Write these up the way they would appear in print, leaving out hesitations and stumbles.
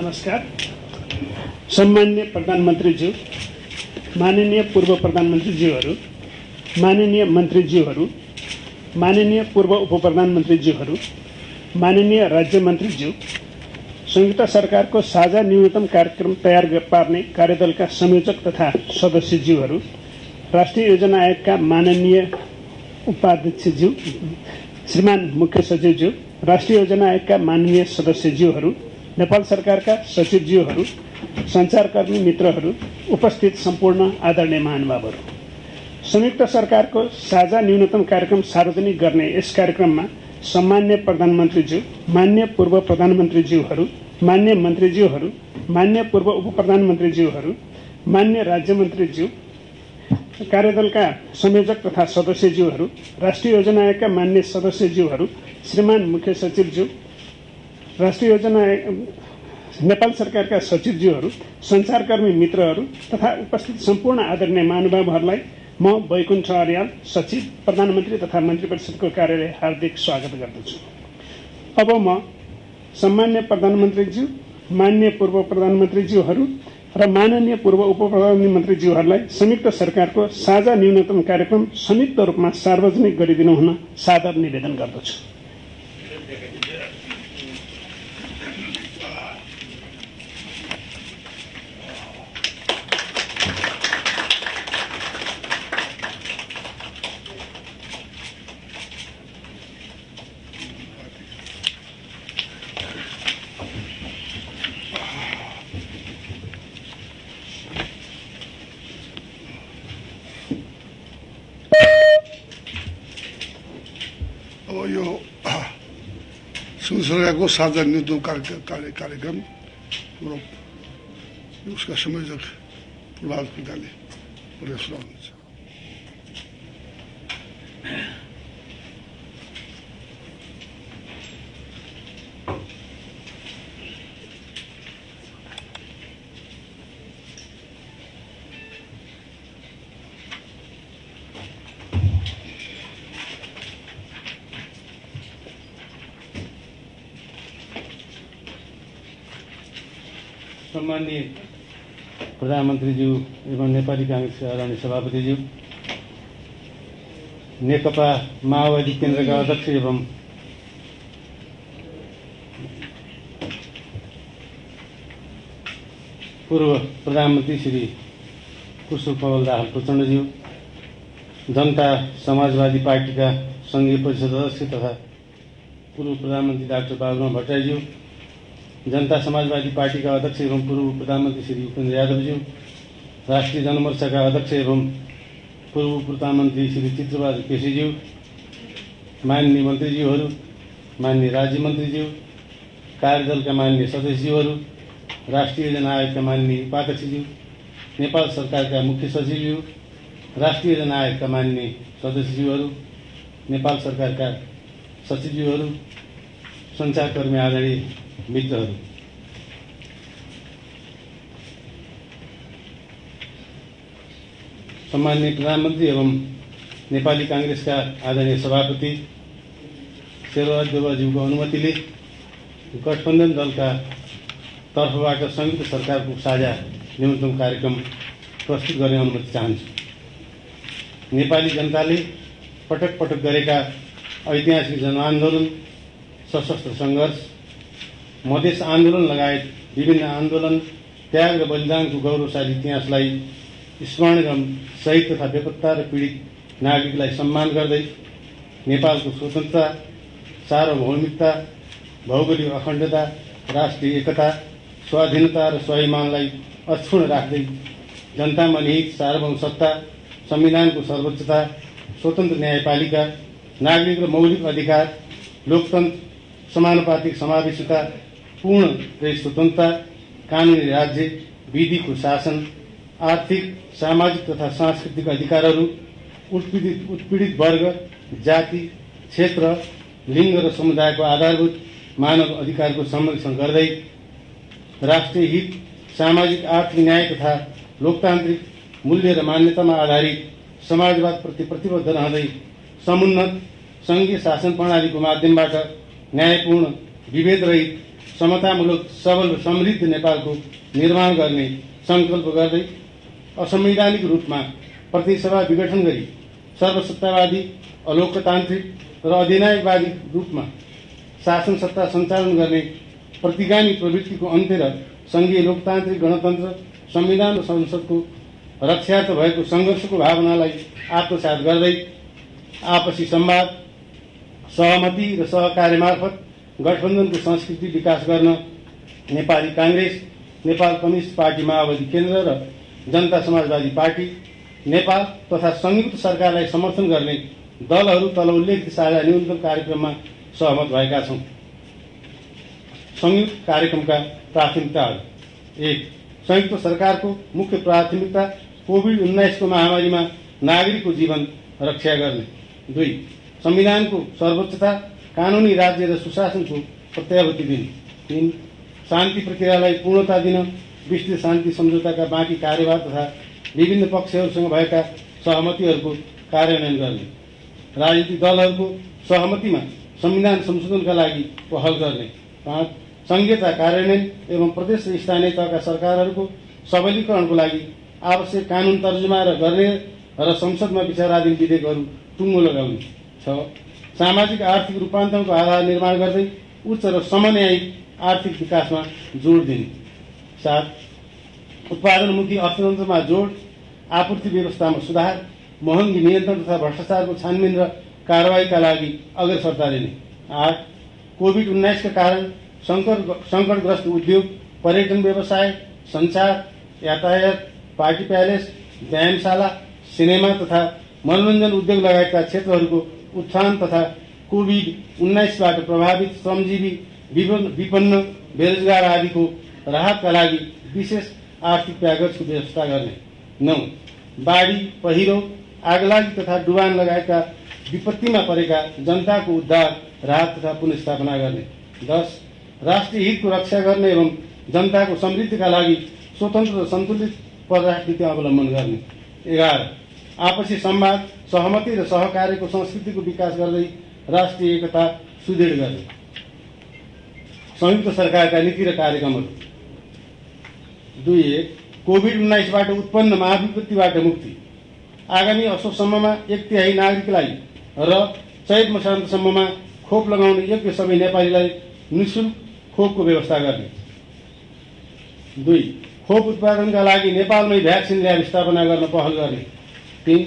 नमस्कार। सम्माननीय प्रधानमन्त्रीज्यू, माननीय पूर्व प्रधानमन्त्रीज्यूहरू, माननीय मन्त्रीज्यूहरू, माननीय पूर्व उपप्रधानमन्त्रीज्यूहरू, माननीय राज्य मन्त्रीज्यू, संयुक्त सरकारको साझा न्यूनतम कार्यक्रम तयार पार्ने कार्यदलका संयोजक तथा सदस्यज्यूहरू, राष्ट्रिय योजना आयोगका माननीय उपाध्यक्षज्यू श्रीमान मुख्य सचिवज्यू, राष्ट्रिय योजना आयोगका माननीय सदस्यज्यूहरू, नेपाल सरकारका सचिवज्यूहरू, सञ्चारकर्मी मित्रहरू, उपस्थित सम्पूर्ण आदरणीय महानुभावहरू, संयुक्त सरकारको साझा न्यूनतम कार्यक्रम सार्वजनिक गर्ने यस कार्यक्रममा सम्मान्य प्रधानमन्त्रीज्यू, मान्य पूर्व प्रधानमन्त्रीज्यूहरू, मान्य मन्त्रीज्यूहरू, मान्य पूर्व उपप्रधानमन्त्रीज्यूहरू, मान्य राज्य मन्त्रीज्यू, कार्यदलका संयोजक तथा सदस्यज्यूहरू, राष्ट्रिय योजना आयोगका मान्य सदस्यज्यूहरू, श्रीमान मुख्य सचिवज्यू, राष्ट्रिय योजना नेपाल सरकारका सचिवज्यूहरू, सञ्चारकर्मी मित्रहरू तथा उपस्थित सम्पूर्ण आदरणीय महानुभावहरूलाई म वैकुण्ठ अर्याल, सचिव, प्रधानमन्त्री तथा मन्त्री परिषदको कार्यालय हार्दिक स्वागत गर्दछु। अब म सम्मान्य प्रधानमन्त्रीज्यू, मान्य पूर्व प्रधानमन्त्रीज्यूहरू र माननीय पूर्व उपप्रधानमन्त्रीज्यूहरूलाई संयुक्त सरकारको साझा न्यूनतम कार्यक्रम संयुक्त रूपमा सार्वजनिक गरिदिनु हुन सादर निवेदन गर्दछु। यो संयुक्त सरकारको साझा न्यूनतम कार्यक्रम उसका संयोजक प्रभात पिताले प्रदेश सुनाउनुहुन्छ। सम्माननीय प्रधानमन्त्रीज्यू एवं नेपाली कांग्रेसका आदरणीय सभापतिज्यू, नेकपा माओवादी केन्द्रका अध्यक्ष एवं पूर्व प्रधानमन्त्री श्री पुष्पकमल दाहाल प्रचण्डज्यू, जनता समाजवादी पार्टीका संघीय परिषद अध्यक्ष तथा पूर्व प्रधानमन्त्री डाक्टर बाबुराम भट्टराईज्यू, जनता समाजवादी पार्टीका अध्यक्ष एवं पूर्व प्रधानमन्त्री श्री उपेन्द्र यादवज्यू, राष्ट्रिय जनमोर्चाका अध्यक्ष एवं पूर्व प्रधानमन्त्री श्री चित्रबहादुर केसीज्यू, माननीय मन्त्रीज्यूहरू, माननीय राज्य मन्त्रीज्यू, कार्यदलका माननीय सदस्यज्यूहरू, राष्ट्रिय योजना आयोगका माननीय उपाध्यक्षज्यू, नेपाल सरकारका मुख्य सचिवज्यू, राष्ट्रिय योजना आयोगका माननीय सदस्यज्यूहरू, नेपाल सरकारका सचिवज्यूहरू, सञ्चारकर्मी आदरणीय मित्रहरू, सम्माननीय प्रधानमन्त्री एवं नेपाली कांग्रेसका आदरणीय सभापति शेरबहादुर देउवाज्यूको अनुमतिले गठबन्धन दलका तर्फबाट संयुक्त सरकारको साझा न्यूनतम कार्यक्रम प्रस्तुत गर्ने अनुमति चाहन्छु। नेपाली जनताले पटक पटक गरेका ऐतिहासिक जनआन्दोलन, सशस्त्र सङ्घर्ष, मधेस आन्दोलन लगायत विभिन्न आन्दोलन, त्याग र बलिदानको गौरवशाली इतिहासलाई स्मरण एवं शहीद तथा बेपत्ता र पीडित नागरिकलाई सम्मान गर्दै नेपालको स्वतन्त्रता, सार्वभौमिकता, भौगोलिक अखण्डता, राष्ट्रिय एकता, स्वाधीनता र स्वाभिमानलाई अक्षुण्ण राख्दै जनतामा निहित सार्वभौम सत्ता, संविधानको सर्वोच्चता, स्वतन्त्र न्यायपालिका, नागरिक र मौलिक अधिकार, लोकतन्त्र, समानुपातिक समावेशिता, पूर्ण प्रेस स्वतन्त्रता, कानुनी राज्य, विधिको शासन, आर्थिक, सामाजिक तथा सांस्कृतिक अधिकारहरू, उत्पीडित वर्ग, जाति, क्षेत्र, लिङ्ग र समुदायको आधारभूत मानव अधिकारको संरक्षण गर्दै राष्ट्रिय हित, सामाजिक आर्थिक न्याय तथा लोकतान्त्रिक मूल्य र मान्यतामा आधारित समाजवादप्रति प्रतिबद्ध रहँदै समुन्नत संघीय शासन प्रणालीको माध्यमबाट न्यायपूर्ण, विभेद रहित समतामूलक सबल र समृद्ध नेपालको निर्माण गर्ने संकल्प गर्दै असंवैधानिक रूपमा प्रतिसभा विघटन गरी सर्वसत्तावादी अलोकतान्त्रिक र अधिनायकवादी रूपमा शासन सत्ता सञ्चालन गर्ने प्रतिगामी प्रवृत्तिको अन्त्य र संघीय लोकतान्त्रिक गणतन्त्र संविधान र संसदको रक्षार्थ भएको संघर्षको भावनालाई आत्मसात गर्दै आपसी संवाद, सहमति र सहकार्य मार्फत गठबन्धनको संस्कृति विकास गर्न नेपाली कांग्रेस, नेपाल कम्युनिस्ट पार्टी माओवादी केन्द्र र जनता समाजवादी पार्टी नेपाल तथा संयुक्त सरकारलाई समर्थन गर्ने दलहरू तल उल्लेखित साझा न्यूनतम कार्यक्रममा सहमत भएका छौं। संयुक्त कार्यक्रमका प्राथमिकताहरू: 1. संयुक्त सरकारको मुख्य प्राथमिकता कोभिड-19 को महामारीमा नागरिकको जीवन रक्षा गर्ने। 2. संविधानको सर्वोच्चता, कानूनी राज्य र सुशासनको प्रत्याभूति दिने। 3. शान्ति प्रक्रियालाई पूर्णता दिन विस्तृत शान्ति सम्झौताका बाँकी कार्यभार तथा विभिन्न पक्षहरूसँग भएका सहमतिहरूको कार्यान्वयन गर्ने। राजनीतिक दलहरूको सहमतिमा संविधान संशोधनका लागि पहल गर्ने। 5. संघीयता कार्यान्वयन एवं प्रदेश र स्थानीय तहका सरकारहरूको सबलीकरणको लागि आवश्यक कानून तर्जुमा गर्ने र संसदमा विचाराधीन विधेयकहरू टुङ्गो लगाउने। 6. सामाजिक आर्थिक रूपान्तरणको आधार निर्माण गर्दै उच्च र समन्यायिक आर्थिक विकासमा जोड दिने। 7. उत्पादनमुखी अर्थतन्त्रमा जोड, आपूर्ति व्यवस्थामा सुधार, महँगी नियन्त्रण तथा भ्रष्टाचारको छानबिन र कारबाहीका लागि अग्रसरता दिने। 8. कोभिड-19 का कारण संकटग्रस्त उद्योग, पर्यटन व्यवसाय, संचार, यातायात, पार्टी प्यालेस, व्यायामशाला, सिनेमा तथा मनोरञ्जन उद्योग लगायतका क्षेत्रहरूको उत्थान तथा कोभिड-19बाट प्रभावित श्रमजीवी, विपन्न, बेरोजगार आदिको राहतका लागि विशेष आर्थिक प्याकेजको व्यवस्था गर्ने। 9. बाढी, पहिरो, आगलागी तथा डुबान लगायतका विपत्तिमा परेका जनताको उद्धार, राहत तथा पुनर्स्थापना गर्ने। 10. राष्ट्रिय हितको रक्षा गर्ने एवं जनताको समृद्धिका लागि स्वतन्त्र र सन्तुलित परराष्ट्र नीति अवलम्बन गर्ने। 11. आपसी संवाद, सहमति र सहकार्यको संस्कृतिको विकास गर्दै राष्ट्रिय एकता सुदृढ गर्ने। संयुक्त सरकारका नीति र कार्यक्रमहरू: 2.1. कोभिड-19बाट उत्पन्न महाविपत्तिबाट मुक्ति। आगामी असोजसम्ममा 1/3 नागरिकलाई र चैत मसान्तसम्ममा खोप लगाउने योग्य सबै नेपालीलाई निःशुल्क खोपको व्यवस्था गर्ने। 2. खोप उत्पादनका लागि नेपालमै भ्याक्सिन ल्याब स्थापना गर्न पहल गर्ने। 3.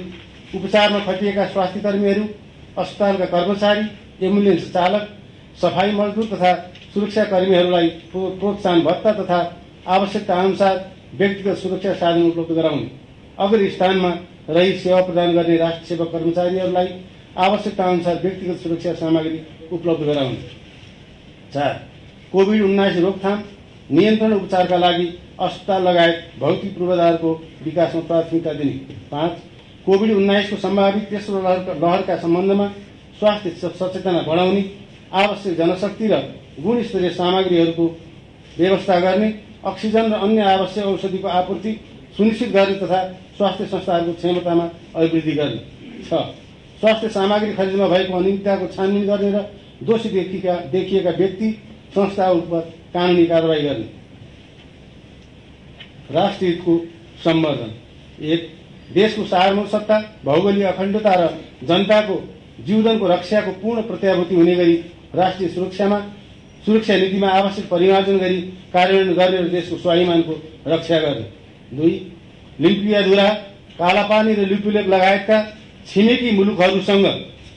उपचारमा खटिएका स्वास्थ्यकर्मीहरू, अस्पतालका कर्मचारी, एम्बुलेन्स चालक, सफाई मजदुर तथा सुरक्षाकर्मीहरूलाई प्रोत्साहन भत्ता तथा आवश्यकता अनुसार व्यक्तिगत सुरक्षा साधन उपलब्ध गराउने। अग्र स्थानमा रही सेवा प्रदान गर्ने राष्ट्र सेवा कर्मचारीहरूलाई आवश्यकता अनुसार व्यक्तिगत सुरक्षा सामग्री उपलब्ध गराउने। 4. कोभिड-19 रोकथाम, नियन्त्रण उपचारका लागि अस्पताल लगायत भौतिक पूर्वाधारको विकासमा प्राथमिकता दिने। 5. कोभिड-19 को सम्भावित तेस्रो लहरका सम्बन्धमा स्वास्थ्य सचेतना बढाउने, आवश्यक जनशक्ति र गुणस्तरीय सामग्रीहरूको व्यवस्था गर्ने, अक्सिजन र अन्य आवश्यक औषधिको आपूर्ति सुनिश्चित गर्ने तथा स्वास्थ्य संस्थाहरूको क्षमतामा अभिवृद्धि गर्ने। 6. स्वास्थ्य सामग्री खरिदमा भएको अनियमितताको छानबिन गर्ने र दोषी देखिएका व्यक्ति संस्थाहरू पर कानूनी कारबाही गर्ने। राष्ट्रिय हितको सम्वर्धन: 1. देशको सार्वभौमसत्ता, भौगोलिक अखण्डता र जनताको जीवनको रक्षाको पूर्ण प्रत्याभूति हुने गरी राष्ट्रिय सुरक्षा नीतिमा आवश्यक परिमार्जन गरी कार्यान्वयन गर्ने र देशको स्वाभिमानको रक्षा गर्ने। 2. लिम्पियाधुरा, कालापानी र लिपुलेक लगायतका छिमेकी मुलुकहरूसँग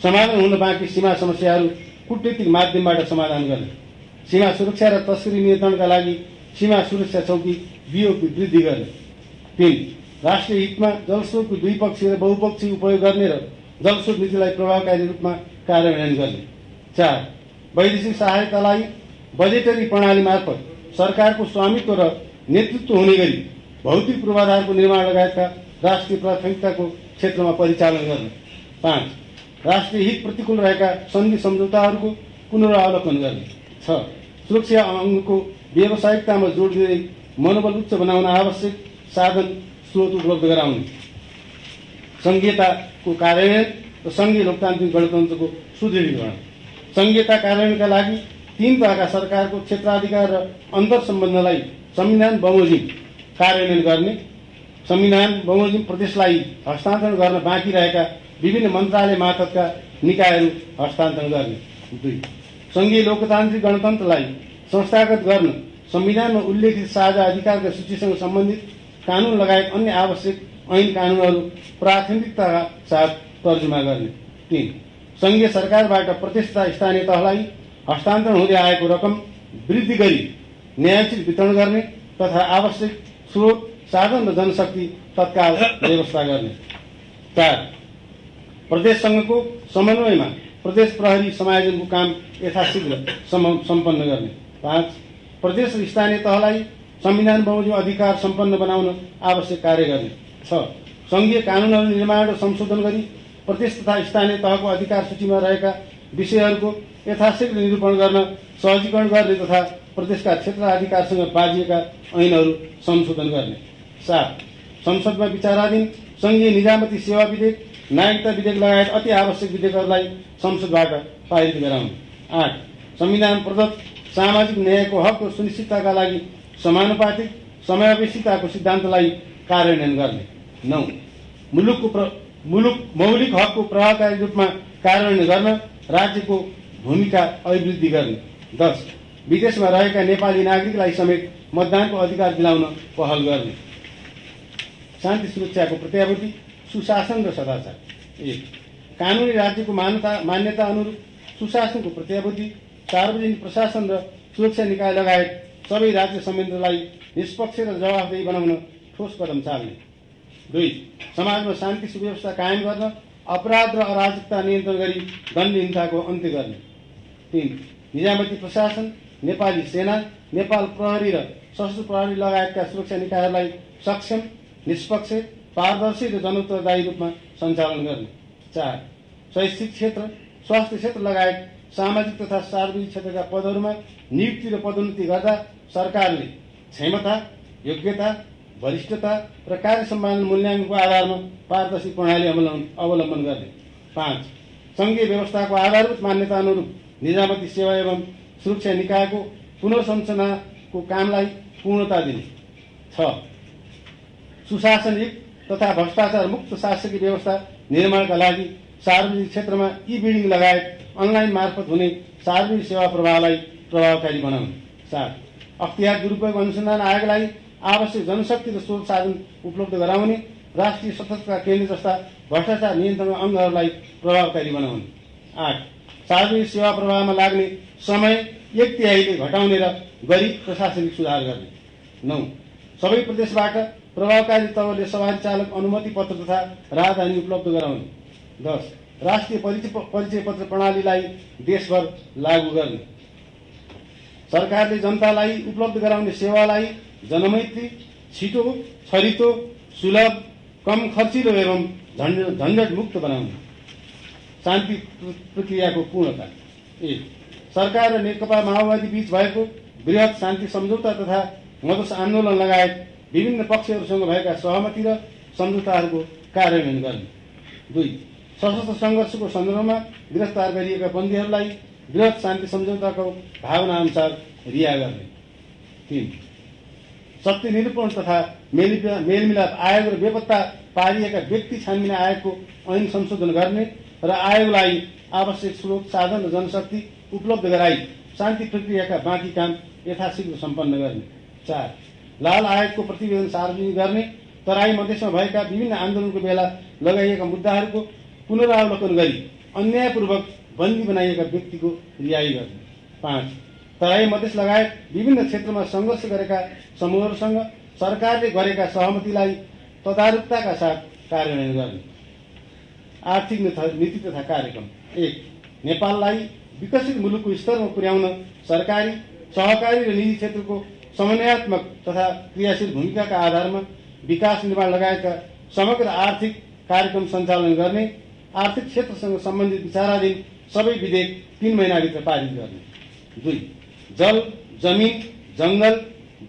समाधान हुन बाँकी सीमा समस्याहरू कूटनीतिक माध्यमबाट समाधान गर्ने। सीमा सुरक्षा र तस्करी नियन्त्रणका लागि सीमा सुरक्षा चौकी बीओपी वृद्धि गर्ने। 3. राष्ट्रिय हितमा जलस्रोतको द्विपक्षीय र बहुपक्षीय उपयोग गर्ने र जलस्रोत नीतिलाई प्रभावकारी रूपमा कार्यान्वयन गर्ने। 4. वैदेशिक सहायतालाई बजेटरी प्रणाली मार्फत सरकारको स्वामित्व र नेतृत्व हुने गरी भौतिक पूर्वाधारको निर्माण लगायतका राष्ट्रिय प्राथमिकताको क्षेत्रमा परिचालन गर्ने। 5. राष्ट्रिय हित प्रतिकूल रहेका सन्धि सम्झौताहरूको पुनरावलोकन गर्ने। 6. सुरक्षा अङ्गको व्यावसायिकतामा जोड दिँदै मनोबल उच्च बनाउन आवश्यक साधन स्रोत उपलब्ध गराउने। संघीयताको कार्यान्वयन र संघीय लोकतान्त्रिक गणतन्त्रको सुदृढीकरण। संघीयता कार्यान्वयनका लागि तीन तहका सरकारको क्षेत्राधिकार र अन्तर सम्बन्धलाई संविधान बमोजिम कार्यान्वयन गर्ने, संविधान बमोजिम प्रदेशलाई हस्तान्तरण गर्न बाँकी रहेका विभिन्न मन्त्रालय मार्फतका निकायहरू हस्तान्तरण गर्ने। 2. संघीय लोकतान्त्रिक गणतन्त्रलाई संस्थागत गर्न संविधानमा उल्लेखित साझा अधिकारका सूचीसँग सम्बन्धित कानून लगायत अन्य आवश्यक ऐन कानूनहरू प्राथमिकताका साथ तर्जुमा गर्ने। 3. संघीय सरकारबाट प्रदेश तथा स्थानीय तहलाई हस्तान्तरण हुँदै आएको रकम वृद्धि गरी न्यायोचित वितरण गर्ने तथा आवश्यक स्रोत साधन र जनशक्ति तत्काल व्यवस्था गर्ने। 4. प्रदेशसँगको समन्वयमा प्रदेश प्रहरी समायोजनको काम यथाशीघ्र सम्पन्न गर्ने। 5. प्रदेश र स्थानीय तहलाई संविधान बमोजिम अधिकार सम्पन्न बनाउन आवश्यक कार्य गर्ने। 6. संघीय कानूनहरू निर्माण र संशोधन गरी प्रदेश तथा स्थानीय तहको अधिकार सूचीमा रहेका विषयहरूको यथाशीघ्र निरूपण गर्न सहजीकरण गर्ने तथा प्रदेशका क्षेत्राधिकारसँग बाँधिएका ऐनहरू संशोधन गर्ने। 7. संसदमा विचाराधीन संघीय निजामती सेवा विधेयक, नागरिकता विधेयक लगायत अति आवश्यक विधेयकहरूलाई संसदबाट पारित गराउने। 8. संविधान प्रदत्त सामाजिक न्यायको हकको सुनिश्चितताका लागि समानुपातिक समावेशिताको सिद्धान्तलाई कार्यान्वयन गर्ने। 9. मुलुक मौलिक हकको प्रभावकारी रूपमा कार्यान्वयन गर्न राज्यको भूमिका अभिवृद्धि गर्ने। 10. विदेशमा रहेका नेपाली नागरिकलाई समेत मतदानको अधिकार दिलाउन पहल गर्ने। शान्ति सुरक्षाको प्रत्याभूति, सुशासन र सदाचार। 1. कानूनी राज्यको मान्यता अनुरूप सुशासनको प्रत्याभूति, सार्वजनिक प्रशासन र सुरक्षा निकाय लगायत सबै राज्य संयन्त्रलाई निष्पक्ष र जवाफदेही बनाउन ठोस कदम चाल्ने। 2. समाजमा शान्ति सुव्यवस्था कायम गर्न अपराध र अराजकता नियन्त्रण गरी दण्डहीनताको अन्त्य गर्ने। 3. निजामती प्रशासन, नेपाली सेना, नेपाल प्रहरी र सशस्त्र प्रहरी लगायतका सुरक्षा निकायहरूलाई सक्षम, निष्पक्ष, पारदर्शी र जनोत्तरदायी रूपमा सञ्चालन गर्ने। 4. शैक्षिक क्षेत्र, स्वास्थ्य क्षेत्र लगायत सामाजिक तथा सार्वजनिक क्षेत्रका पदहरूमा नियुक्ति र पदोन्नति गर्दा सरकारले क्षमता, योग्यता, वरिष्ठता र कार्य सम्पादन मूल्याङ्कनको आधारमा पारदर्शी प्रणाली अवलम्बन गर्ने। 5. संघीय व्यवस्थाको आधारभूत मान्यता अनुरूप निजामती सेवा एवं सुरक्षा निकायको पुनर्संरचनाको कामलाई पूर्णता दिने। 6. सुशासनयुक्त तथा भ्रष्टाचार मुक्त शासकीय व्यवस्था निर्माणका लागि सार्वजनिक क्षेत्रमा ई-बिल्डिङ लगायत अनलाइन मार्फत हुने सार्वजनिक सेवा प्रवाहलाई प्रभावकारी बनाउने। 7. अख्तियार दुरुपयोग अनुसन्धान आयोगलाई आवश्यक जनशक्ति र स्रोत साधन उपलब्ध गराउने, राष्ट्रिय सतर्कता केन्द्र जस्ता भ्रष्टाचार नियन्त्रण अङ्गहरूलाई प्रभावकारी बनाउने। 8. सार्वजनिक सेवा प्रवाहमा लाग्ने समय 1/3 घटाउने र गरी प्रशासनिक सुधार गर्ने। 9. सबै प्रदेशबाट प्रभावकारी तवरले सवारी चालक अनुमति पत्र तथा राहदानी उपलब्ध गराउने। 10. राष्ट्रिय परिचय पत्र प्रणालीलाई देशभर लागू गर्ने। सरकारले जनतालाई उपलब्ध गराउने सेवालाई जनमैत्री, छिटो, छरितो, सुलभ, कम खर्चिलो एवं झन्झट मुक्त बनाउने। शान्ति प्रक्रियाको पूर्णता। 1. सरकार र नेकपा माओवादी बीच भएको बृहत शान्ति सम्झौता तथा मधेस आन्दोलन लगायत विभिन्न पक्षहरूसँग भएका सहमति र सम्झौताहरूको कार्यान्वयन गर्ने। 2. सशस्त्र सङ्घर्षको सन्दर्भमा गिरफ्तार गरिएका बन्दीहरूलाई बृहत शान्ति सम्झौताको भावना अनुसार रिहा गर्ने। 3. शक्ति निरूपण तथा मेलमिलाप आयोग र बेपत्ता पारिएका व्यक्ति छानबिन आयोगको ऐन संशोधन गर्ने र आयोगलाई आवश्यक स्रोत साधन र जनशक्ति उपलब्ध गराई शान्ति प्रक्रियाका बाँकी काम यथाशीघ्र सम्पन्न गर्ने। 4. लाल आयोगको प्रतिवेदन सार्वजनिक गर्ने, तराई मधेसमा भएका विभिन्न आन्दोलनको बेला लगाइएका मुद्दाहरूको पुनरावलोकन गरी अन्यायपूर्वक बन्दी बनाइएका व्यक्तिको रिहाई गर्ने। 5. तराई मधेस लगायत विभिन्न क्षेत्रमा सङ्घर्ष गरेका समूहहरूसँग सरकारले गरेका सहमतिलाई तदारुकताका साथ कार्यान्वयन गर्ने। आर्थिक नीति तथा कार्यक्रम। 1. नेपाललाई विकसित मुलुकको स्तरमा पुर्याउन सरकारी, सहकारी र निजी क्षेत्रको समन्वयात्मक तथा क्रियाशील भूमिकाका आधारमा विकास निर्माण लगायतका समग्र आर्थिक कार्यक्रम सञ्चालन गर्ने, आर्थिक क्षेत्रसँग सम्बन्धित विचाराधीन सबै विधेयक 3 महिनाभित्र पारित गर्ने। 2. जल, जमिन, जंगल,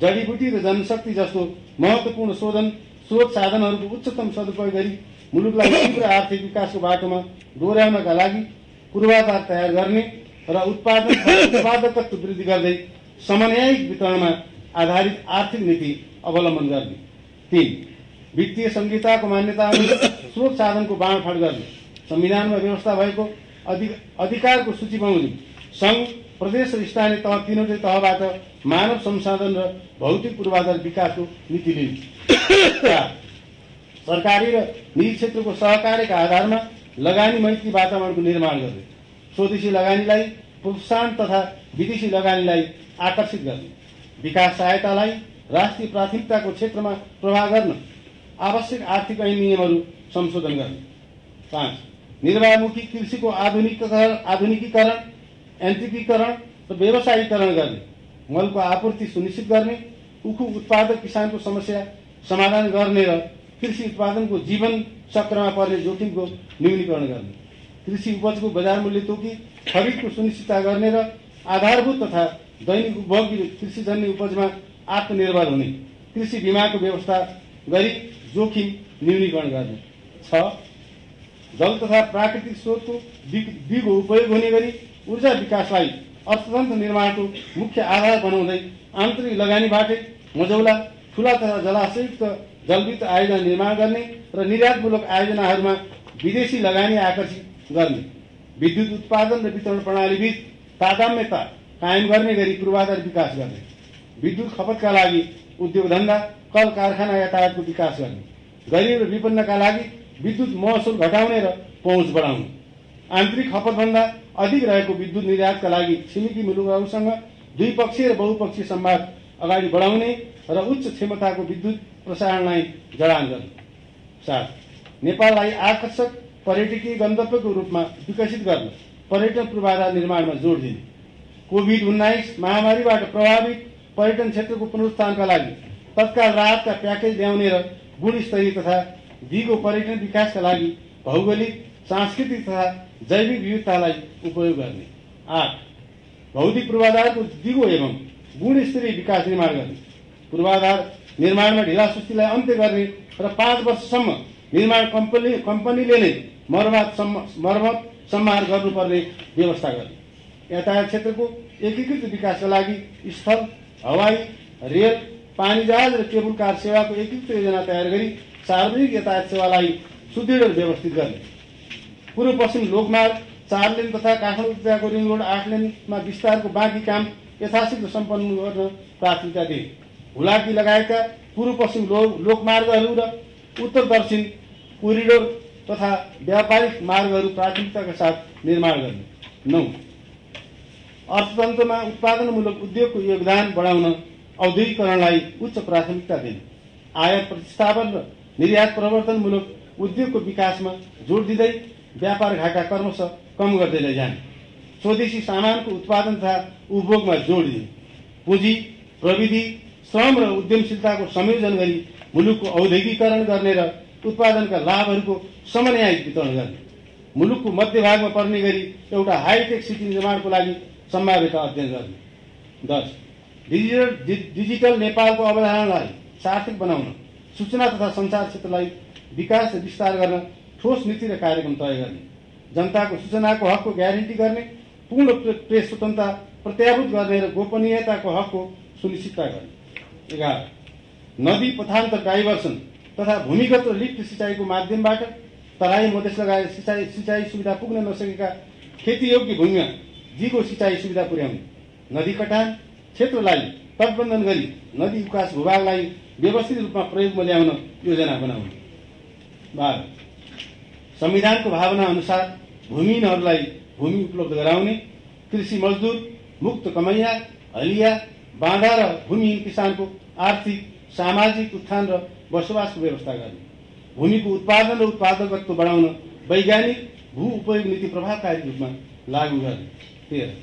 जडीबुटी र जनशक्ति जस्तो महत्त्वपूर्ण स्रोत साधनहरूको उच्चतम सदुपयोग गरी मुलुकलाई तीव्र आर्थिक विकासको बाटोमा डोर्याउनका लागि पूर्वाधार तयार गर्ने, र उत्पादकत्व वृद्धि गर्दै समन्वयिक वितरणमा आधारित आर्थिक नीति अवलम्बन गर्ने। 3. वित्तीय संहिताको मान्यता अनुरूप स्रोत साधनको बाँडफाँड गर्ने। संविधानमा व्यवस्था भएको अधिकारको सूची बमोजिम संघ, प्रदेश र स्थानीय तह तीनवटै तहबाट मानव संसाधन र भौतिक पूर्वाधार विकासको नीति लिने। 4. सरकारी र निजी क्षेत्रको सहकार्यका आधारमा लगानी मैत्री वातावरणको निर्माण गर्ने। स्वदेशी लगानीलाई प्रोत्साहन तथा विदेशी लगानीलाई आकर्षित गर्ने। विकास सहायतालाई राष्ट्रिय प्राथमिकताको क्षेत्रमा प्रभाव गर्न आवश्यक आर्थिक ऐन नियमहरू संशोधन गर्ने। 5. निर्वाहमुखी कृषिको आधुनिकीकरण, यान्त्रिकीकरण र व्यवसायीकरण गर्ने। मलको आपूर्ति सुनिश्चित गर्ने। उखु उत्पादक किसानको समस्या समाधान गर्ने र कृषि उत्पादनको जीवन चक्रमा पर्ने जोखिमको न्यूनीकरण गर्ने। कृषि उपजको बजार मूल्य तोकी खरिदको सुनिश्चितता गर्ने र आधारभूत तथा दैनिक उपभोग्य कृषिजन्य उपजमा आत्मनिर्भर हुने। कृषि बीमाको व्यवस्था गरी जोखिम न्यूनीकरण गर्ने। 6. जल तथा प्राकृतिक स्रोतको दिगो उपयोग हुने गरी ऊर्जा विकासलाई अर्थतन्त्र निर्माणको मुख्य आधार बनाउँदै आन्तरिक लगानीबाटै मझौला ठूला तथा जलाशयुक्त जलविद्युत आयोजना निर्माण गर्ने र निर्यातमूलक आयोजनाहरूमा विदेशी लगानी आकर्षित गर्ने। विद्युत उत्पादन र वितरण प्रणालीबीच तादात्म्यता कायम गर्ने गरी पूर्वाधार विकास गर्ने। विद्युत खपतका लागि उद्योग धन्दा, कल कारखाना यातायातको विकास गर्ने। गरीब र विपन्नका लागि विद्युत महसुल घटाउने र पहुँच बढाउने। आन्तरिक खपतभन्दा अधिक रहेको विद्युत निर्यातका लागि छिमेकी मुलुकहरूसँग द्विपक्षीय र बहुपक्षीय संवाद अगाडि बढाउने र उच्च क्षमताको विद्युत प्रसारणलाई जडान गर्ने। 7. नेपाललाई आकर्षक पर्यटकीय गन्तव्यको रूपमा विकसित गर्न पर्यटन पूर्वाधार निर्माणमा जोड दिने। कोभिड-19 महामारीबाट प्रभावित पर्यटन क्षेत्रको पुनरुत्थानका लागि तत्काल राहतका प्याकेज ल्याउने र गुणस्तरीय तथा दिगो पर्यटन विकासका लागि भौगोलिक, सांस्कृतिक तथा जैविक विविधतालाई उपयोग गर्ने। 8. भौतिक पूर्वाधारको दिगो एवं गुणस्तरीय विकास निर्माण गर्ने। पूर्वाधार निर्माणमा ढिलासुस्तीलाई अन्त्य गर्ने र 5 वर्षसम्म निर्माण कम्पनीले नै मर्मत सम्हार गर्नुपर्ने व्यवस्था गर्ने। यातायात क्षेत्रको एकीकृत विकासका लागि स्थल, हवाई, रेल, पानी जहाज र केबुल कार सेवाको एकीकृत योजना तयार गरी सार्वजनिक यातायात सेवालाई सुदृढ व्यवस्थित गर्ने। पूर्व पश्चिम लोकमार्ग 4 लेन तथा काठमाडौँ रिङ रोड 8 लेनमा विस्तारको बाँकी काम यथाशीघ्र सम्पन्न गर्न प्राथमिकता दिए। हुलाकी लगायतका पूर्व पश्चिम लोकमार्गहरू र उत्तर दक्षिण कोरिडोर तथा व्यापारिक मार्गहरू प्राथमिकताका साथ निर्माण गर्ने। 9. अर्थतन्त्रमा उत्पादनमूलक उद्योगको योगदान बढाउन औद्योगिकरणलाई उच्च प्राथमिकता दिने। आयात प्रतिस्थापन र निर्यात प्रवर्तनमूलक उद्योगको विकासमा जोड दिँदै व्यापार घाटा क्रमशः कम गर्दै लैजाने। स्वदेशी सामानको उत्पादन तथा उपभोगमा जोड दिने। पुँजी, प्रविधि, श्रम र उद्यमशीलताको संयोजन गरी मुलुकको औद्योगिकरण गर्ने र उत्पादनका लाभहरूको समन्वयित वितरण गर्ने। मुलुकको मध्यभागमा पर्ने गरी एउटा हाईटेक सिटी निर्माणको लागि सम्भाव्यता अध्ययन गर्ने। 10. डिजिटल नेपालको अवधारणालाई सार्थक बनाउन सूचना तथा सञ्चार क्षेत्रलाई विकास र विस्तार गर्न ठोस नीति र कार्यक्रम तय गर्ने। जनताको सूचनाको हकको ग्यारेन्टी गर्ने। पूर्ण प्रेस स्वतन्त्रता प्रत्याभूत गर्ने र गोपनीयताको हकको सुनिश्चितता गर्ने। 11. नदी पथान्तर डाइभर्सन तथा भूमिगत र लिफ्ट सिँचाइको माध्यमबाट तराई मधेस लगायत सिँचाइ सुविधा पुग्न नसकेका खेतीयोग्य भूमिमा दिगो सिँचाइ सुविधा पुर्याउने। नदी कटान क्षेत्रलाई तटबन्धन गरी नदी विकास भूभागलाई व्यवस्थित रूपमा प्रयोगमा ल्याउन योजना बनाउने। 12. संविधानको भावना अनुसार भूमिहीनहरूलाई भूमि उपलब्ध गराउने। कृषि मजदुर, मुक्त कमैया, हलिया, बाँधा र भूमिहीन किसानको आर्थिक, सामाजिक उत्थान र बसोबासको व्यवस्था गर्ने। भूमिको उत्पादन र उत्पादकत्व बढाउन वैज्ञानिक भू उपयोग नीति प्रभावकारी रूपमा लागू गर्ने। 13.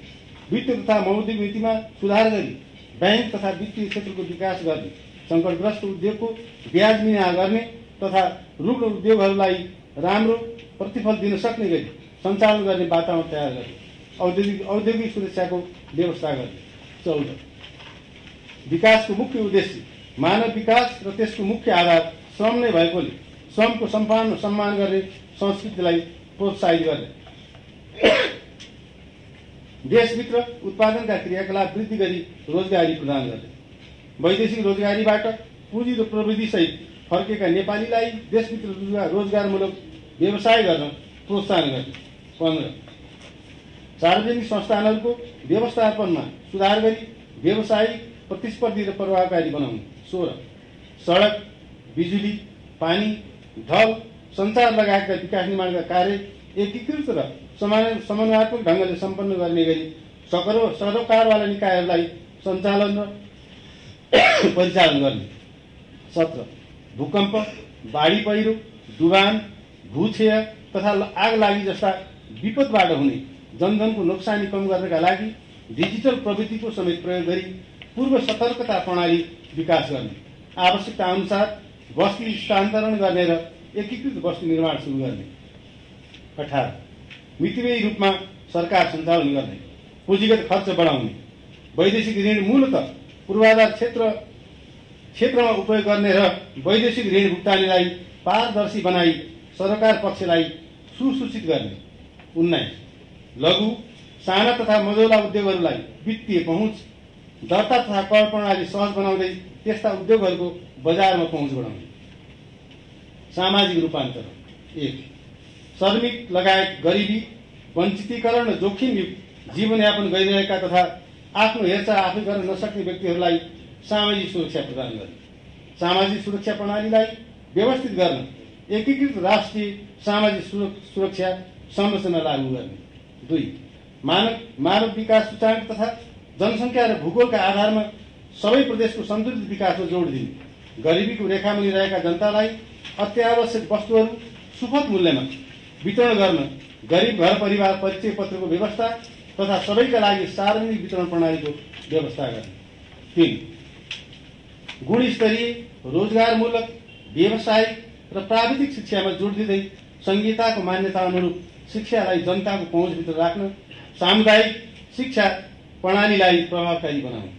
वित्त तथा मौद्रिक नीतिमा सुधार गरी बैंक तथा वित्तीय क्षेत्रको विकास गर्ने। सङ्कटग्रस्त उद्योगको ब्याज मिना गर्ने तथा रुग्ण उद्योगहरूलाई राम्रो प्रतिफल दिन सक्ने गरी सञ्चालन गर्ने वातावरण तयार गर्ने। औद्योगिक सुरक्षाको व्यवस्था गर्ने। 14. विकासको मुख्य उद्देश्य मानव विकास र त्यसको मुख्य आधार श्रम नै भएकोले श्रमको सम्मान गर्ने संस्कृतिलाई प्रोत्साहित गर्ने। देशभित्र उत्पादनका क्रियाकलाप वृद्धि गरी रोजगारी प्रदान गर्ने, वैदेशिक रोजगारीबाट पुँजी र प्रविधिसहित फर्केका नेपालीलाई देशभित्र रोजगारमूलक व्यवसाय गर्न प्रोत्साहन गर्ने। 15 सार्वजनिक संस्थानहरूको व्यवस्थापनमा सुधार गरी व्यवसायिक, प्रतिस्पर्धी र प्रभावकारी बनाउने। 16 सडक, बिजुली, पानी, ढल, सञ्चार लगायतका विकास निर्माणका कार्य एकीकृत र समन्वयात्मक ढङ्गले सम्पन्न गर्ने गरी सरोकारवाला निकायहरूलाई सञ्चालन र परिचालन गर्ने। 17 भूकम्प, बाढी पहिरो, डुबान, भूक्षय तथा आगलागी जस्ता विपदबाट हुने जनधनको नोक्सानी कम गर्नका लागि डिजिटल प्रविधिको समेत प्रयोग गरी पूर्व सतर्कता प्रणाली विकास गर्ने। आवश्यकता अनुसार बस्ती स्थानान्तरण गर्ने र एकीकृत बस्ती निर्माण सुरु गर्ने। 18 मितव्ययी रूपमा सरकार सञ्चालन गर्ने, पुँजीगत खर्च बढाउने, वैदेशिक ऋण मूलतः पूर्वाधार क्षेत्रमा उपयोग गर्ने र वैदेशिक ऋण भुक्तानीलाई पारदर्शी बनाई सरकार पक्षलाई सुसूचित गर्ने। 19 लघु, साना तथा मझौला उद्योगहरूलाई वित्तीय पहुँच, दर्ता तथा कर प्रणाली सहज बनाउँदै त्यस्ता उद्योगहरूको बजारमा पहुँच बढाउने। सामाजिक रूपान्तरण। 1 श्रमिक लगायत गरिबी, वञ्चितीकरण र जोखिमयुक्त जीवनयापन गरिरहेका तथा आफ्नो हेरचाह आफै गर्न नसक्ने व्यक्तिहरूलाई सामाजिक सुरक्षा प्रदान गर्ने। सामाजिक सुरक्षा प्रणालीलाई व्यवस्थित गर्न एकीकृत राष्ट्रिय सामाजिक सुरक्षा संरचना लागू गर्ने। 2 मानव विकास सूचाङ्क तथा जनसङ्ख्या र भूगोलका आधारमा सबै प्रदेशको सन्तुलित विकासमा जोड दिने, गरिबीको रेखामुनि रहेका जनतालाई अत्यावश्यक वस्तुहरू सुपथ मूल्यमा वितरण गर्न गरिब घर परिवार परिचय पत्रको व्यवस्था तथा सबैका लागि सार्वजनिक वितरण प्रणालीको व्यवस्था गर्ने। 3 गुणस्तरीय, रोजगारमूलक, व्यावसायिक र प्राविधिक शिक्षामा जोड दिँदै संहिताको मान्यता अनुरूप शिक्षालाई जनताको पहुँचभित्र राख्न सामुदायिक शिक्षा प्रणालीलाई प्रभावकारी बनाउने।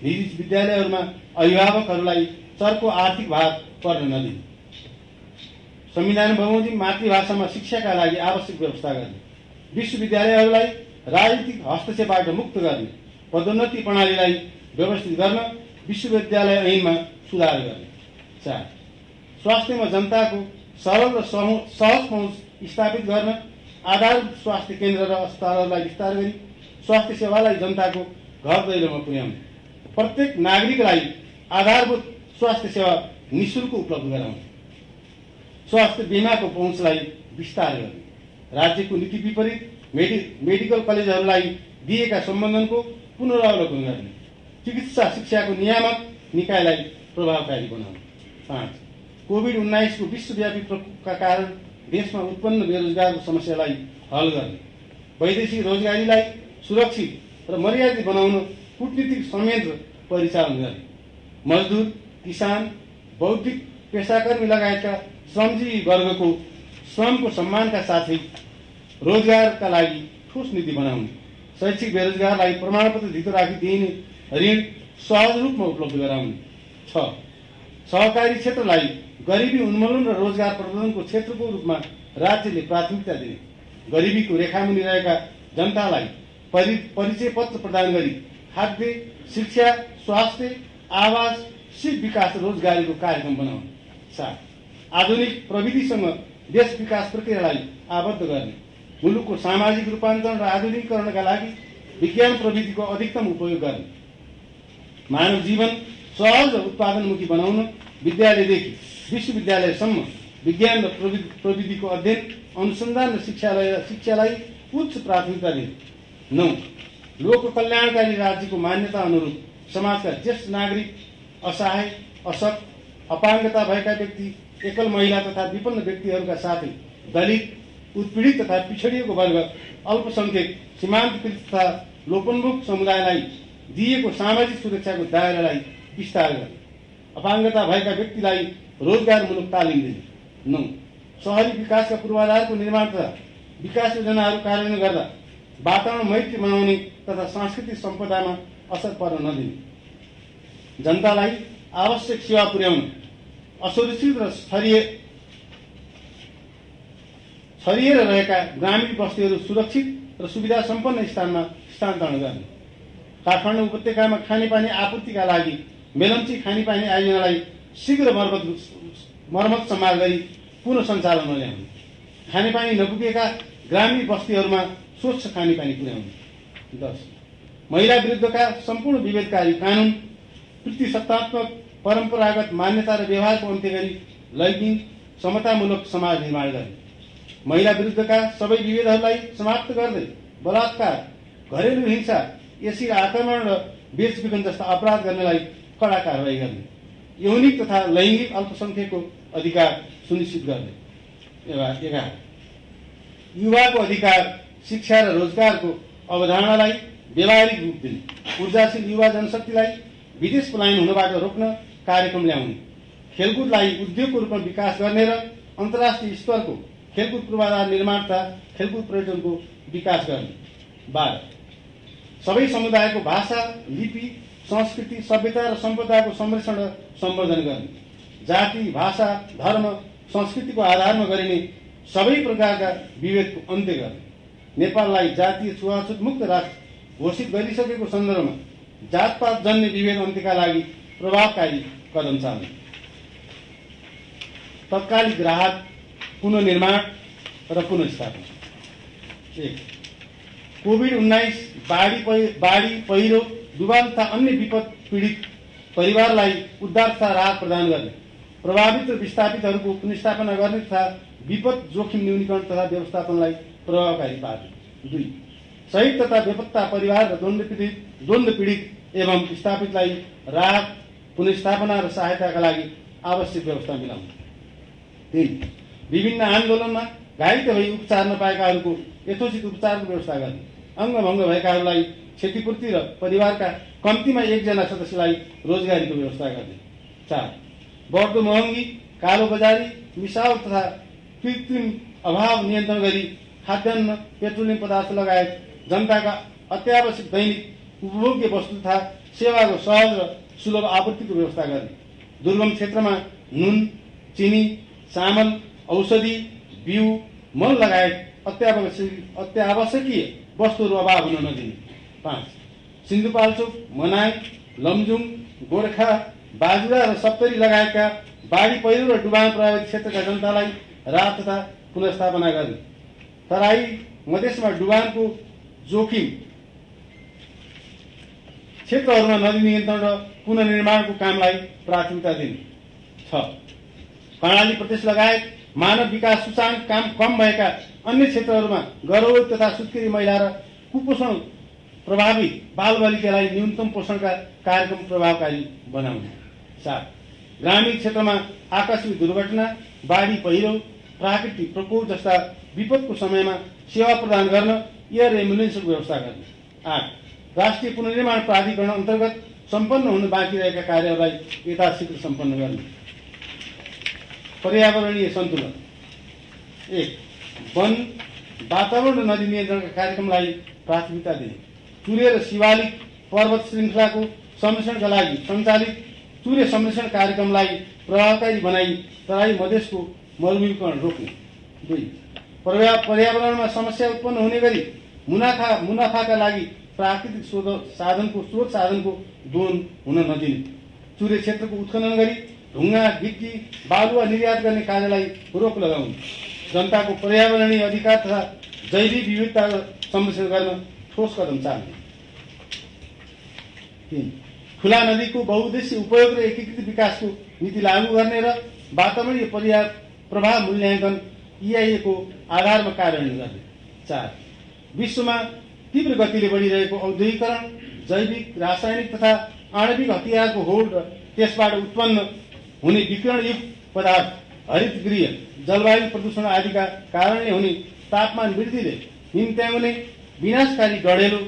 निजी विद्यालयहरूमा अभिभावकहरूलाई चर्को आर्थिक भार पर्न नदिने। संविधान बमोजिम मातृभाषामा शिक्षाका लागि आवश्यक व्यवस्था गर्ने। विश्वविद्यालयहरूलाई राजनीतिक हस्तक्षेपबाट मुक्त गर्ने, पदोन्नति प्रणालीलाई व्यवस्थित गर्न विश्वविद्यालय ऐनमा सुधार गर्ने। 4 स्वास्थ्यमा जनताको सरल र सहज पहुँच स्थापित गर्न आधारभूत स्वास्थ्य केन्द्र र अस्पतालहरूलाई विस्तार गरी स्वास्थ्य सेवालाई जनताको घर दैलोमा पुर्याउने, प्रत्येक नागरिकलाई आधारभूत स्वास्थ्य सेवा निःशुल्क उपलब्ध गराउने, स्वास्थ्य बीमाको पहुँचलाई विस्तार गर्ने, राज्यको नीति विपरीत मेडिकल कलेजहरूलाई दिएका सम्बन्धनको पुनरावलोकन गर्ने, चिकित्सा शिक्षाको नियामक निकायलाई प्रभावकारी बनाउने। 5 कोभिड-19 को विश्वव्यापी प्रकोपका कारण देशमा उत्पन्न बेरोजगारको समस्यालाई हल गर्ने, वैदेशिक रोजगारीलाई सुरक्षित र मर्यादित बनाउन कूटनीतिक संयन्त्र परिचालन गर्ने, मजदुर, किसान, बौद्धिक पेसाकर्मी लगायतका श्रमजीवी वर्गको श्रमको सम्मानका साथै रोजगारका लागि ठोस नीति बनाउने, शैक्षिक बेरोजगारलाई प्रमाणपत्र धितो राखी दिइने ऋण सहज रूपमा उपलब्ध गराउने। 6 सहकारी क्षेत्रलाई गरिबी उन्मूलन र रोजगार प्रवर्धनको क्षेत्रको रूपमा राज्यले प्राथमिकता दिने, गरिबीको रेखामुनि रहेका जनतालाई परिचय पत्र प्रदान गरी खाद्य, शिक्षा, स्वास्थ्य, आवास, सिप विकास र रोजगारीको कार्यक्रम बनाउने। 7 आधुनिक प्रविधिसँग देश विकास प्रक्रियालाई आबद्ध गर्ने, मुलुकको सामाजिक रूपान्तरण र आधुनिकीकरणका लागि विज्ञान प्रविधिको अधिकतम उपयोग गर्ने, मानव जीवन सहज र उत्पादनमुखी बनाउन विद्यालयदेखि विश्वविद्यालयसम्म विज्ञान र प्रविधिको अध्ययन, अनुसन्धान र शिक्षालाई उच्च प्राथमिकता दिने। 9 लोक कल्याणकारी राज्यको मान्यता अनुरूप समाजका ज्येष्ठ नागरिक, असहाय, अशक्त, अपाङ्गता भएका व्यक्ति, एकल महिला तथा विपन्न व्यक्तिहरूका साथै दलित, उत्पीडित तथा पिछडिएको वर्ग, अल्पसंख्यक, सीमान्तकृत तथा लोपोन्मुख समुदायलाई दिएको सामाजिक सुरक्षाको दायरालाई विस्तार गर्ने, अपाङ्गता भएका व्यक्तिलाई रोजगारमूलक तालिम दिने। 9 शहरी विकासका पूर्वाधारको निर्माण तथा विकास योजनाहरू कार्यान्वयन गर्दा वातावरण मैत्री बनाउने तथा सांस्कृतिक सम्पदामा असर पर्न नदिने, जनतालाई आवश्यक सेवा पुर्याउन असुरक्षित र छरिएर रहेका ग्रामीण बस्तीहरू सुरक्षित र सुविधा सम्पन्न स्थानमा स्थानान्तरण गर्ने। काठमाडौँ उपत्यकामा खानेपानी आपूर्तिका लागि मेलम्ची खानेपानी आयोजनालाई शीघ्र मर्मत सम्हाल गरी पुनः सञ्चालनमा ल्याउने। खानेपानी नपुगेका ग्रामीण बस्तीहरूमा स्वच्छ खानेपानी पुर्याउने। 10 महिला विरुद्धका सम्पूर्ण विभेदकारी कानुन, प्रतिसत्तात्मक परम्परागत मान्यता र व्यवहारको अन्त्य गरी लैङ्गिक समतामूलक समाज निर्माण गर्ने। महिला विरुद्धका सबै विभेदहरूलाई समाप्त गर्दै बलात्कार, घरेलु हिंसा, एसिड आक्रमण र बेचबिखन जस्ता अपराध गर्नेलाई कडा कारवाही गर्ने। यौनिक तथा लैङ्गिक अल्पसंख्यकको अधिकार सुनिश्चित गर्ने। 11 युवाको अधिकार, शिक्षा र रोजगारको अवधारणालाई व्यवहारिक रूप दिने। ऊर्जाशील युवा जनशक्तिलाई विदेश पलायन हुनबाट रोक्न कार्यक्रम ल्याउने। खेलकुदलाई उद्योगको रूपमा विकास गर्ने र अन्तर्राष्ट्रिय स्तरको खेलकुद पूर्वाधार निर्माण तथा खेलकुद पर्यटनको विकास गर्ने। 12 सबै समुदायको भाषा, लिपि, संस्कृति, सभ्यता र सम्पदाको संरक्षण र सम्वर्धन गर्ने। जाति, भाषा, धर्म, संस्कृतिको आधारमा गरिने सबै प्रकारका विभेदको अन्त्य गर्ने। नेपाललाई जातीय छुवाछुत मुक्त राष्ट्र घोषित गरिसकेको सन्दर्भमा जातपात जन्य विभेद अन्त्यका लागि प्रभावकारी कदम चाल्ने। तत्कालिक राहत, पुनर्निर्माण र पुनर्स्थापना। 1 कोभिड-19 बाढी, पहिरो, डुबान तथा अन्य विपद पीडित परिवारलाई उद्धार तथा राहत प्रदान गर्ने। प्रभावित र विस्थापितहरूको पुनर्स्थापना गर्ने तथा विपद जोखिम न्यूनीकरण तथा व्यवस्थापनलाई प्रभावकारी पार्ने। 2 शहीद तथा बेपत्ता परिवार र द्वन्द्व पीडित एवं विस्थापितलाई राहत, पुनर्स्थापना र सहायताका लागि आवश्यक व्यवस्था मिलाउने। 3 विभिन्न आन्दोलनमा घाइते भई उपचार नपाएकाहरूको यथोचित उपचारको व्यवस्था गर्ने। अङ्गभङ्ग भएकाहरूलाई क्षतिपूर्ति र परिवारका कम्तीमा एकजना सदस्यलाई रोजगारीको व्यवस्था गर्ने। 4 बढ्दो महँगी, कालो बजारी, मिसाल तथा कृत्रिम अभाव नियन्त्रण गरी खाद्यान्न, पेट्रोलियम पदार्थ लगायत जनताका अत्यावश्यक दैनिक उपभोग्य वस्तु तथा सेवाको सहज र सुलभ आपूर्तिको व्यवस्था गर्ने। दुर्गम क्षेत्रमा नुन, चिनी, चामल, औषधि, बिउ, मल लगायत अत्यावश्यकीय वस्तुहरू अभाव हुन नदिने। 5 सिन्धुपाल्चोक, मनाङ, लमजुङ, गोर्खा, बाजुरा र सप्तरी लगायतका बाढी, पहिरो र डुबान प्रभावित क्षेत्रका जनतालाई राहत तथा पुनर्स्थापना गर्ने। तराई मधेसमा डुबानको जोखिम क्षेत्रहरूमा नदी नियन्त्रण र पुनर्निर्माणको कामलाई प्राथमिकता दिने। 6 कर्णाली प्रदेश लगायत मानव विकास सूचाङ्क काम कम भएका अन्य क्षेत्रहरूमा गर्भवती तथा सुत्केरी महिला र कुपोषण प्रभावित बालबालिकालाई न्यूनतम पोषणका कार्यक्रम प्रभावकारी बनाउने। 7 ग्रामीण क्षेत्रमा आकस्मिक दुर्घटना, बाढी, पहिरो, प्राकृतिक प्रकोप जस्ता विपदको समयमा सेवा प्रदान गर्न एयर एम्बुलेन्सको व्यवस्था गर्ने। 8 राष्ट्रिय पुनर्निर्माण प्राधिकरण अन्तर्गत सम्पन्न हुन बाँकी रहेका कार्यहरूलाई यथाशीघ्र सम्पन्न गर्ने। पर्यावरणीय सन्तुलन। 1 वन, वातावरण र नदी नियन्त्रणका कार्यक्रमलाई प्राथमिकता दिने। चुरे र शिवालिक पर्वत श्रृङ्खलाको संरक्षणका लागि सञ्चालित चुरे संरक्षण कार्यक्रमलाई प्रभावकारी बनाई तराई मधेसको मरुभूमिकरण रोक्ने। 2 पर्यावरणमा समस्या उत्पन्न हुने गरी मुनाफाका लागि प्राकृतिक स्रोत साधनको दोहन हुन नदिने। चुरे क्षेत्रको उत्खनन गरी ढुङ्गा, गिटी, बालुवा निर्यात गर्ने कार्यलाई रोक लगाउने। जनताको पर्यावरणीय अधिकार तथा जैविक विविधता संरक्षण गर्न ठोस कदम चाल्ने। 3 खुला नदीको बहुउद्देश्य उपयोग र एकीकृत विकासको नीति लागू गर्ने र वातावरणीय प्रभाव मूल्याङ्कन EIA को आधारमा कार्यान्वयन गर्ने। 4 विश्वमा तीव्र गतिले बढिरहेको औद्योगिकरण, जैविक, रासायनिक तथा आणविक हतियारको होड र त्यसबाट उत्पन्न हुने विकिरणयुक्त पदार्थ, हरितगृह, जलवायु प्रदूषण आदिका कारणले हुने तापमान वृद्धिले निम्त्याउने विनाशकारी डढेलो,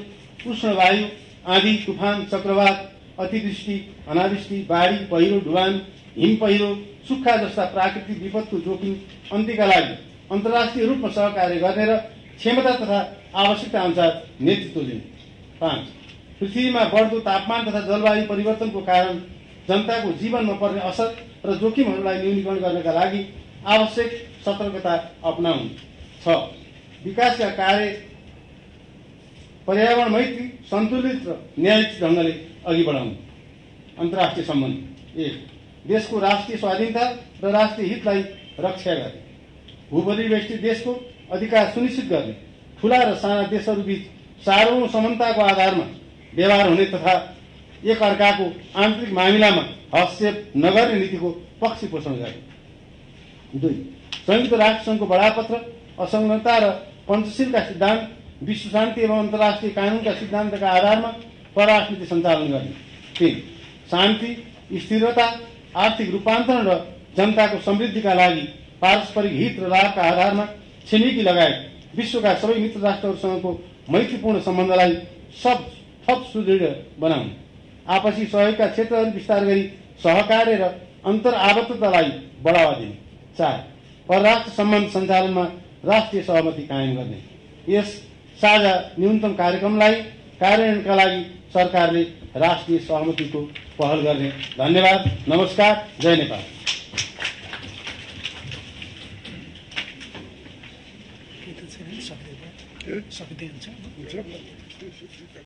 उष्णवायु, आँधी, तुफान, चक्रवात, अतिवृष्टि, अनावृष्टि, बाढी, पहिरो, डुबान, हिम पहिरो, सुक्खा जस्ता प्राकृतिक विपदको जोखिम अन्त्यका लागि अन्तर्राष्ट्रिय रूपमा सहकार्य गर्ने र क्षमता तथा आवश्यकता अनुसार नेतृत्व लिने। 5 पृथ्वीमा बढ्दो तापमान तथा जलवायु परिवर्तनको कारण जनताको जीवनमा पर्ने असर र जोखिमहरूलाई न्यूनीकरण गर्नका लागि आवश्यक सतर्कता अपनाउने। 6 विकासका कार्य पर्यावरण मैत्री, सन्तुलित र न्यायिक ढङ्गले अघि बढाउनु। अन्तर्राष्ट्रिय सम्बन्ध। 1. देशको राष्ट्रिय स्वाधीनता र राष्ट्रिय हितलाई रक्षा गर्ने, भूपरिवेष्टित देशको अधिकार सुनिश्चित गर्ने, ठूला र साना देशहरूबीच सार्वभौम समानताको आधारमा व्यवहार हुने तथा एक अर्काको आन्तरिक मामिलामा हस्तक्षेप नगर्ने नीतिको पक्ष पोषण गर्ने। 2. संयुक्त राष्ट्र सङ्घको बडापत्र, असंलग्नता र पञ्चशीलका सिद्धान्त, विश्व शान्ति एवं अन्तर्राष्ट्रिय कानूनका सिद्धान्तका आधारमा परराष्ट्र नीति सञ्चालन गर्ने। 3. शान्ति, स्थिरता, आर्थिक रूपान्तरण र जनताको समृद्धिका लागि पारस्परिक हित र लाभका आधारमा छिमेकी लगायत विश्वका सबै मित्र राष्ट्रहरूसँगको मैत्रीपूर्ण सम्बन्धलाई थप सुदृढ बनाउनु। आपसी सहयोगका क्षेत्रहरू विस्तार गरी सहकार्य र अन्तर्आबद्धतालाई बढावा दिने। 4. परराष्ट्र सम्बन्ध सञ्चालनमा राष्ट्रिय सहमति कायम गर्ने। यस साझा न्यूनतम कार्यक्रमलाई कार्यान्वयनका लागि सरकारले राष्ट्रिय सहमतिको पहल गर्ने। धन्यवाद। नमस्कार। जय नेपाल। सक्दैन